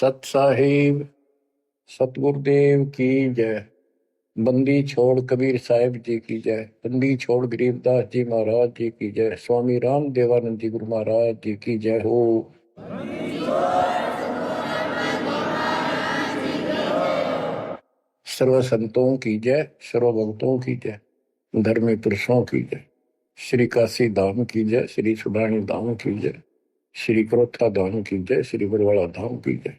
सत साहिब सतगुरुदेव की जय। बंदी छोड़ कबीर साहिब जी की जय। बंदी छोड़ गरीबदास जी महाराज जी की जय। स्वामी राम देवानंद जी गुरु महाराज जी की जय हो। सर्व संतों की जय, सर्व भक्तों की जय, धर्मी पुरुषों की जय। श्री काशी धाम की जय, श्री सुडानी धाम की जय, श्री क्रोथा धाम की जय, श्री बरवाड़ा धाम की जय।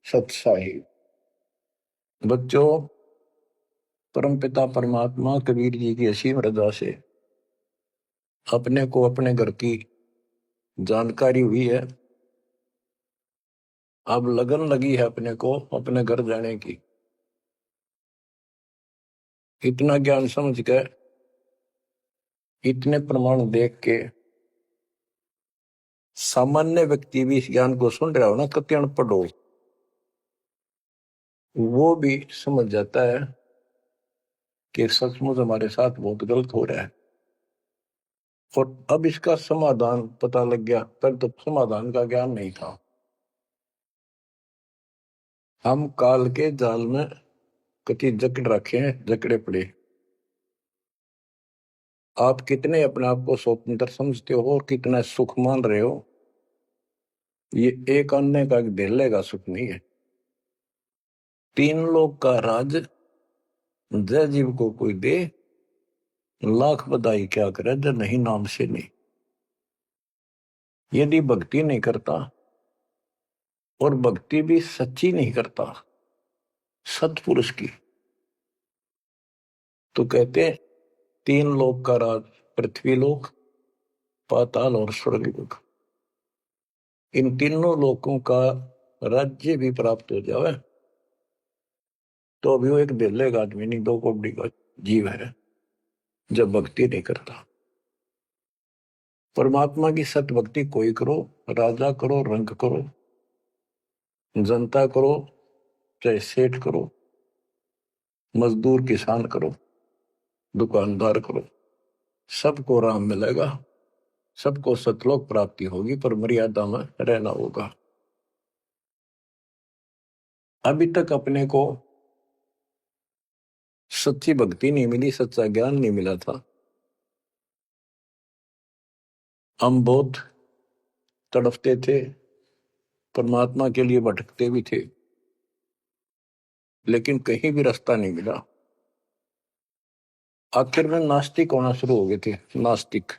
सत साहिब बच्चों, परमपिता परमात्मा कबीर जी की असीम रजा से अपने को अपने घर की जानकारी हुई है। अब लगन लगी है अपने को अपने घर जाने की। इतना ज्ञान समझ के, इतने प्रमाण देख के सामान्य व्यक्ति भी इस ज्ञान को सुन रहा हो ना, कति अनपढ़ हो, वो भी समझ जाता है कि सचमुच हमारे साथ बहुत गलत हो रहा है। और अब इसका समाधान पता लग गया। पर तो समाधान का ज्ञान नहीं था। हम काल के जाल में कति जकड़ रखे हैं, जकड़े पड़े। आप कितने अपने आप को स्वतंत्र समझते हो और कितना सुख मान रहे हो, ये एक अन्य का धेले का सुख नहीं है। तीन लोग का राज जय जीव को कोई दे, लाख बधाई क्या करे जब नहीं नाम से नहीं। यदि भक्ति नहीं करता और भक्ति भी सच्ची नहीं करता सत्पुरुष की, तो कहते हैं तीन लोक का राज, पृथ्वी लोक, पाताल और स्वर्ग लोक, इन तीनों लोकों का राज्य भी प्राप्त हो जाए तो अभी वो एक दिल्ले का आदमी नहीं, दो कोड़ी का जीव है जब भक्ति नहीं करता। परमात्मा की सत्य भक्ति कोई करो, राजा करो, रंग करो, जनता करो, चाहे सेठ करो, मजदूर किसान करो, दुकानदार करो, सबको राम मिलेगा, सबको सतलोक प्राप्ति होगी, पर मर्यादा में रहना होगा। अभी तक अपने को सच्ची भक्ति नहीं मिली, सच्चा ज्ञान नहीं मिला था। हम बहुत तड़फते थे, परमात्मा के लिए भटकते भी थे, लेकिन कहीं भी रास्ता नहीं मिला। आखिर में नास्तिक होना शुरू हो गए थे, नास्तिक।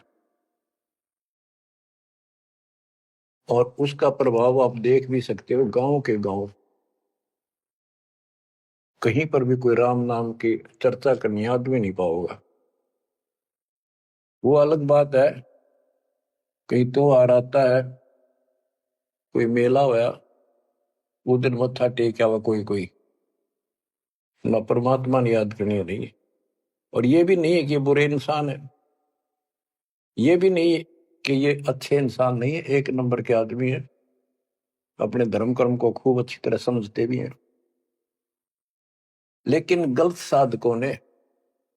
और उसका प्रभाव आप देख भी सकते हो, गांव के गांव कहीं पर भी कोई राम नाम की चर्चा करनी आदमी नहीं पाओगा। वो अलग बात है, कहीं तो आ आता है, कोई मेला होया, वो दिन मत्था टेक आवा कोई कोई, ना परमात्मा ने याद करनी नहीं। और ये भी नहीं है कि ये बुरे इंसान है, ये भी नहीं है कि ये अच्छे इंसान नहीं है, एक नंबर के आदमी है, अपने धर्म कर्म को खूब अच्छी तरह समझते भी हैं। लेकिन गलत साधकों ने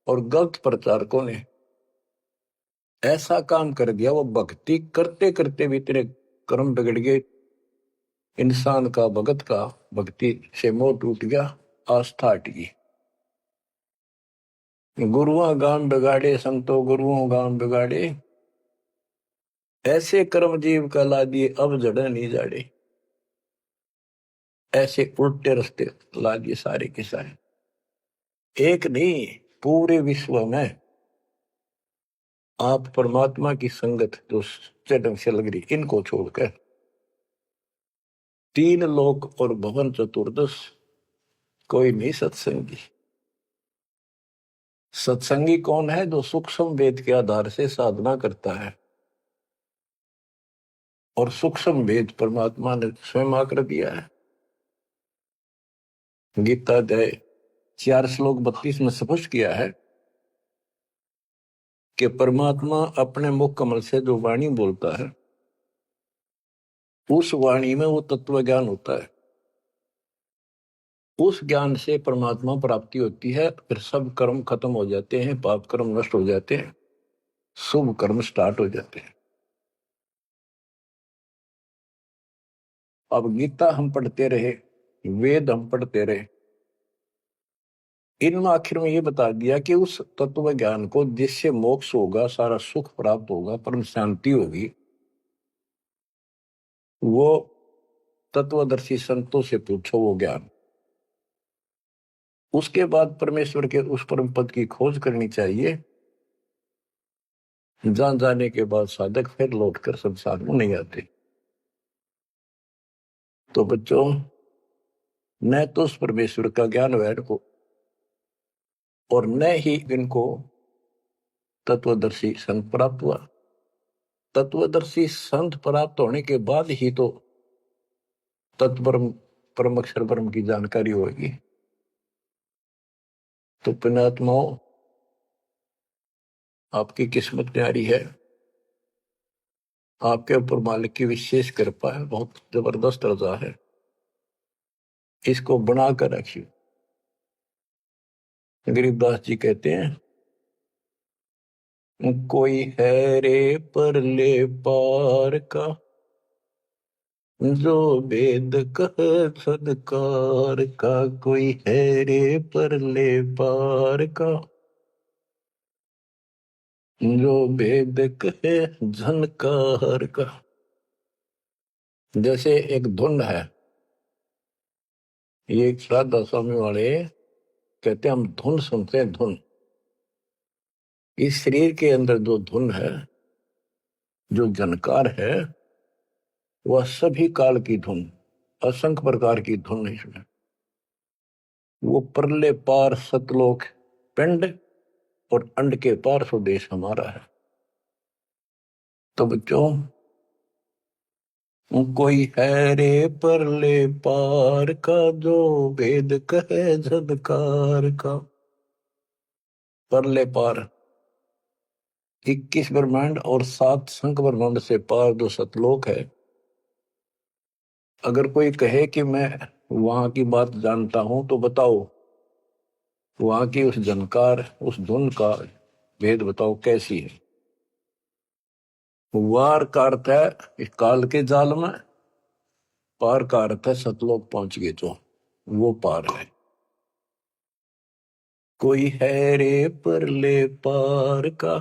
और गलत प्रचारकों ने ऐसा काम कर दिया, वो भक्ति करते करते भी इतने कर्म बिगड़ गए, इंसान का भगत का भक्ति से मोह टूट गया, आस्था हट गई। गुरुआ गान बिगाड़े संतो गुरुओं गान बिगाड़े, ऐसे कर्म जीव का ला दिए अब जड़े नहीं जाड़े। ऐसे उल्टे रास्ते ला दिए सारे के सारे। एक नहीं, पूरे विश्व में आप परमात्मा की संगत जो सच्चे ढंग से लग रही, इनको छोड़कर तीन लोक और भवन चतुर्दश कोई नहीं सत्संगी। सत्संगी कौन है? जो सूक्ष्म वेद के आधार से साधना करता है। और सूक्ष्म वेद परमात्मा ने स्वयं आकर दिया है। गीता अध्याय 4 श्लोक 32 में स्पष्ट किया है कि परमात्मा अपने मुख कमल से जो वाणी बोलता है, उस वाणी में वो तत्व ज्ञान होता है। उस ज्ञान से परमात्मा प्राप्ति होती है, फिर सब कर्म खत्म हो जाते हैं, पाप कर्म नष्ट हो जाते हैं, शुभ कर्म स्टार्ट हो जाते हैं। अब गीता हम पढ़ते रहे, वेद हम पढ़ते रहे, इनमें आखिर में ये बता दिया कि उस तत्व ज्ञान को जिससे मोक्ष होगा, सारा सुख प्राप्त होगा, परम शांति होगी, वो तत्वदर्शी संतों से पूछो वो ज्ञान। उसके बाद परमेश्वर के उस परम पद की खोज करनी चाहिए, जहां जाने के बाद साधक फिर लौटकर संसार में नहीं आते। तो बच्चों, न तो उस परमेश्वर का ज्ञान वैर को, और न ही इनको तत्वदर्शी संत प्राप्त हुआ। तत्वदर्शी संत प्राप्त होने के बाद ही तो तत्परम परम अक्षर ब्रह्म की जानकारी होगी। तो पुण्यात्माओं, आपकी किस्मत न्यारी है, आपके ऊपर मालिक की विशेष कृपा है, बहुत जबरदस्त रजा है, इसको बना कर रखिए। गरीबदास जी कहते हैं, कोई है रे परले पार का, जो वेद कहे सदकार का। कोई है रे परले पार का, जो वेद कहे झनकार का। जैसे एक धुन है, ये एक श्राद्ध स्वामी वाले कहते हैं, हम धुन सुनते हैं, धुन। इस शरीर के अंदर जो धुन है, जो झनकार है, वह सभी काल की धुन, असंख्य प्रकार की धुन है इसमें। वो परले पार सतलोक पिंड और अंड के पार स्वदेश हमारा है। तो बच्चों, कोई है रे परले पार का, जो वेद कहे झनकार का। परले पार 21 ब्रह्मांड और 7 संख ब्रह्मांड से पार जो सतलोक है, अगर कोई कहे कि मैं वहां की बात जानता हूं, तो बताओ वहां की उस झनकार, उस धुन का भेद बताओ कैसी है। वार का अर्थ है इस काल के जाल में, पार का अर्थ है सतलोक पहुंच गए जो, वो पार है। कोई है रे परले पार का,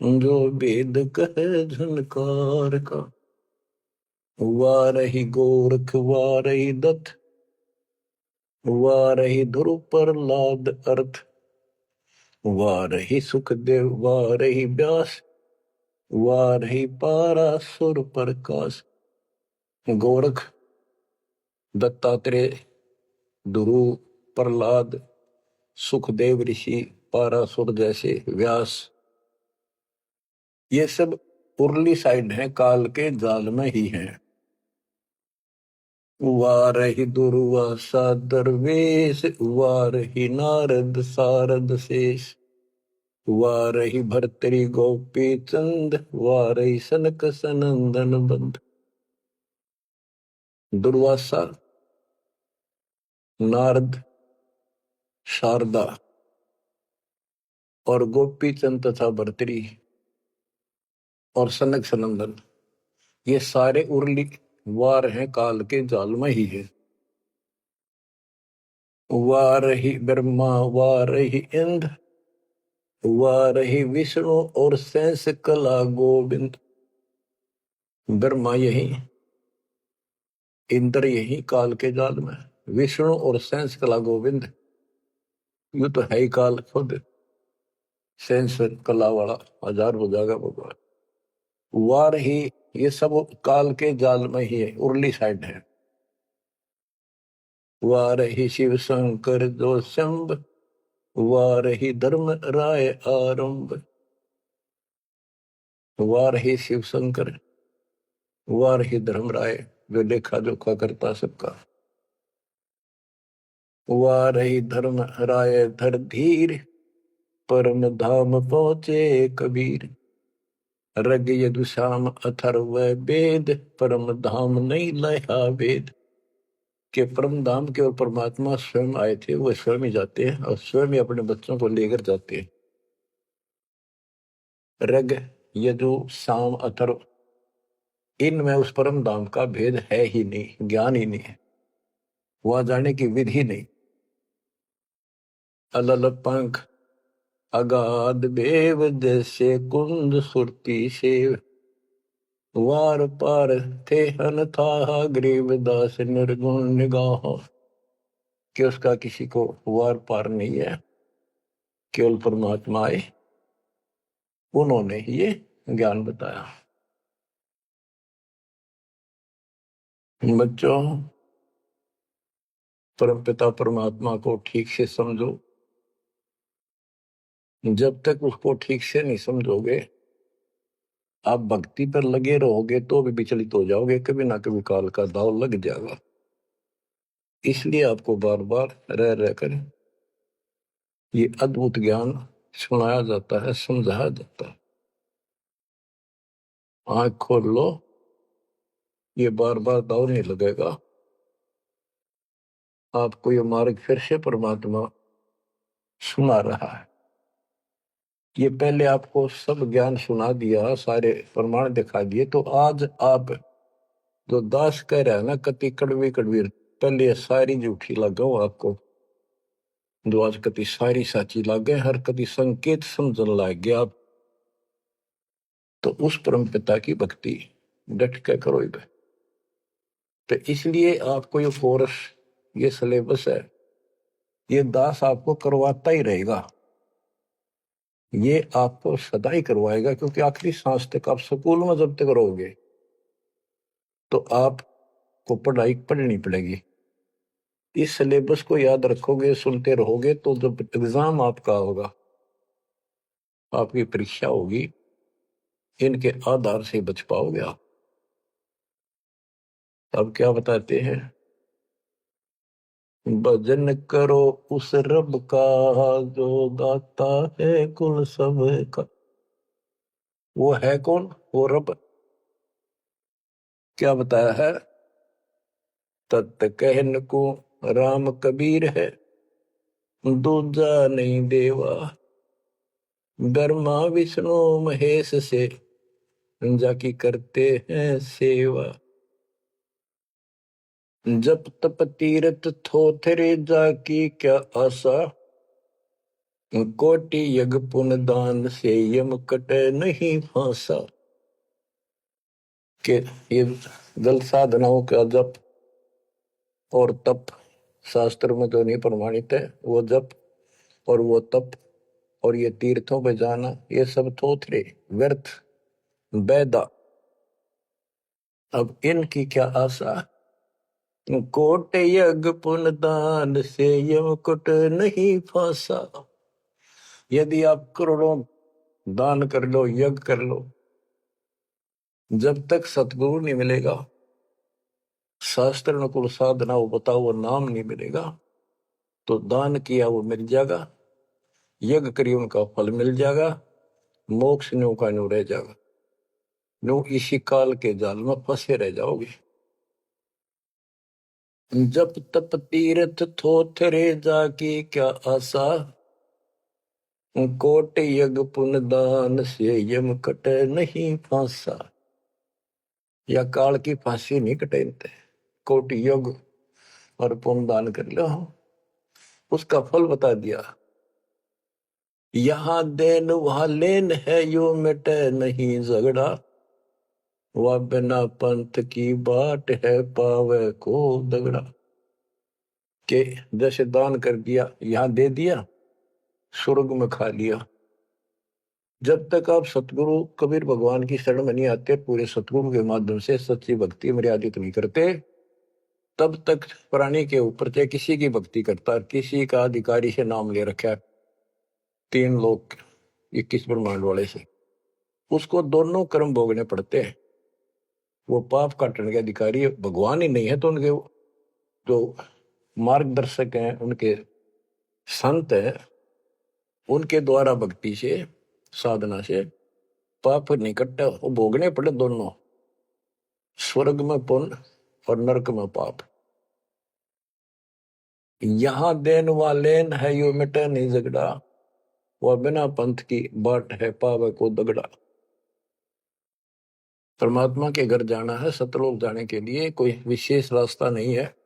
जो वेद कहे झनकार का। वारही गोरख वारही दत्त, वारही ध्रुव प्रहलाद अर्थ। वारही सुखदेव वारही व्यास, वारही पारासुर प्रकाश। गोरख, दत्तात्रेय, ध्रुव, प्रहलाद, सुखदेव ऋषि, पारासुर जैसे, व्यास, ये सब उर्ली साइड है, काल के जाल में ही है। वारही दुर्वासा दरवेश, वारही नारद सारद शेष। वारही भर्तरी गोपी चंद, वारही सनक सनंदन बंद। दुर्वासा, नारद, शारदा और गोपी चंद तथा भर्तरी और सनक सनंदन, ये सारे उर्ली वार हैं, काल के जाल में ही है। वारही ब्रह्मा वारही इंद्र, वारही विष्णु और शेष कला गोविंद। ब्रह्मा यही, इंद्र यही काल के जाल में, विष्णु और शेष कला गोविंद, यू तो है ही काल खुद, शेष कला वाला 1000 हो जाएगा भगवान। वार ही, ये सब काल के जाल में ही है, उर्ली साइड है। वारही शिव शंकर जो शंभ, वारही धर्म राय आरंभ। वारही शिव शंकर, वारही धर्म राय जो लेखा जोखा करता सबका। वारही धर्म राय धर धीर, परम धाम पहुंचे कबीर। रग यदुश्याम अथर्व वेद, परम धाम नहीं लया वेद। के परम धाम के और परमात्मा स्वयं आए थे, वो स्वयं ही जाते हैं और स्वयं ही अपने बच्चों को लेकर जाते हैं। रग, यदु, साम, अथर्व, इनमें उस परम धाम का भेद है ही नहीं, ज्ञान ही नहीं है, वहां जाने की विधि नहीं। अलल पंख अगाध बेव जैसे कुंद सुरती सेव, वार पार थे हन था गरीबदास निर्गुण निगाह। कि उसका किसी को वार पार नहीं है, केवल परमात्मा आए, उन्होंने ही ये ज्ञान बताया। बच्चों, परमपिता परमात्मा को ठीक से समझो। जब तक उसको ठीक से नहीं समझोगे, आप भक्ति पर लगे रहोगे तो भी विचलित हो जाओगे, कभी ना कभी काल का दाव लग जाएगा। इसलिए आपको बार बार रह रहकर ये अद्भुत ज्ञान सुनाया जाता है, समझाया जाता है। आंख खोल लो, ये बार बार दाव नहीं लगेगा। आपको ये मार्ग फिर से परमात्मा सुना रहा है। ये पहले आपको सब ज्ञान सुना दिया, सारे प्रमाण दिखा दिए, तो आज आप जो दास कह रहा है ना, कति कड़वी कड़वी, पहले ये सारी झूठी लगाओ आपको, जो आज कति सारी साची लागे, हर कति संकेत समझन लग गया आप। तो उस परम पिता की भक्ति डट के करो। तो इसलिए आपको ये कोर्स, ये सिलेबस है, ये दास आपको करवाता ही रहेगा, ये आपको सदा ही करवाएगा, क्योंकि आखिरी सांस तक आप स्कूल में जब तक रहोगे तो आपको पढ़ाई पढ़नी पड़ेगी। इस सिलेबस को याद रखोगे, सुनते रहोगे, तो जब एग्जाम आपका होगा, आपकी परीक्षा होगी, इनके आधार से बच पाओगे आप। अब क्या बताते हैं, भजन करो उस रब का जो दाता है कुल सब का। वो है कौन? वो रब। क्या बताया है? तत् कहन को राम कबीर है, दूजा नहीं देवा, ब्रह्मा विष्णु महेश से जाकी करते हैं सेवा। जप तप तीरथ थोथरे जाकी क्या आशा, कोटि यज्ञ पुण्य दान से यम कटे नहीं फांसा। के ये जल साधनाओं का जप और तप शास्त्र में जो नहीं प्रमाणित है, वो जप और वो तप और ये तीर्थों पे जाना, ये सब थोथरे व्यर्थ बैदा। अब इनकी क्या आशा? कोट यज्ञ पुण्य दान से यम कुट नहीं फांसा। यदि आप करोड़ों दान कर लो, यज्ञ कर लो, जब तक सतगुरु नहीं मिलेगा, शास्त्र अनुकूल साधना वो बताओ वो नाम नहीं मिलेगा, तो दान किया वो मिल जाएगा, यज्ञ करिए उनका फल मिल जाएगा, मोक्ष न्यू का न्यू रह जाएगा, न्यू इसी काल के जाल में फंसे रह जाओगे। जब तप तीर्थ थोथरे जाकी क्या आशा, कोट यज्ञ पुण्य दान से यम कटे नहीं फांसा। या काल की फांसी नहीं कटेते, कोटि यज्ञ और पुण्य दान कर लो, उसका फल बता दिया। यहां देन वहां लेन है, यो मिटे नहीं झगड़ा, वह बिना पंथ की बाट है पावे को दगड़ा। के जैसे दान कर दिया, यहां दे दिया, स्वर्ग में खा लिया। जब तक आप सतगुरु कबीर भगवान की शरण में नहीं आते, पूरे सतगुरु के माध्यम से सच्ची भक्ति मर्यादित नहीं करते, तब तक प्राणी के ऊपर चाहे किसी की भक्ति करता, किसी का अधिकारी से नाम ले रखा है, 3 लोग 21 ब्रह्मांड वाले से, उसको दोनों कर्म भोगने पड़ते हैं। वो पाप काटने के अधिकारी भगवान ही नहीं है, तो उनके जो मार्गदर्शक हैं, उनके संत हैं, उनके द्वारा भक्ति से, साधना से पाप नहीं कटता, वो भोगने पड़े दोनों, स्वर्ग में पुण्य और नरक में पाप। यहां देन वालेन है, यो मिटे नहीं झगड़ा, वह बिना पंथ की बाट है पावे को दगड़ा। परमात्मा के घर जाना है, सतलोक जाने के लिए कोई विशेष रास्ता नहीं है।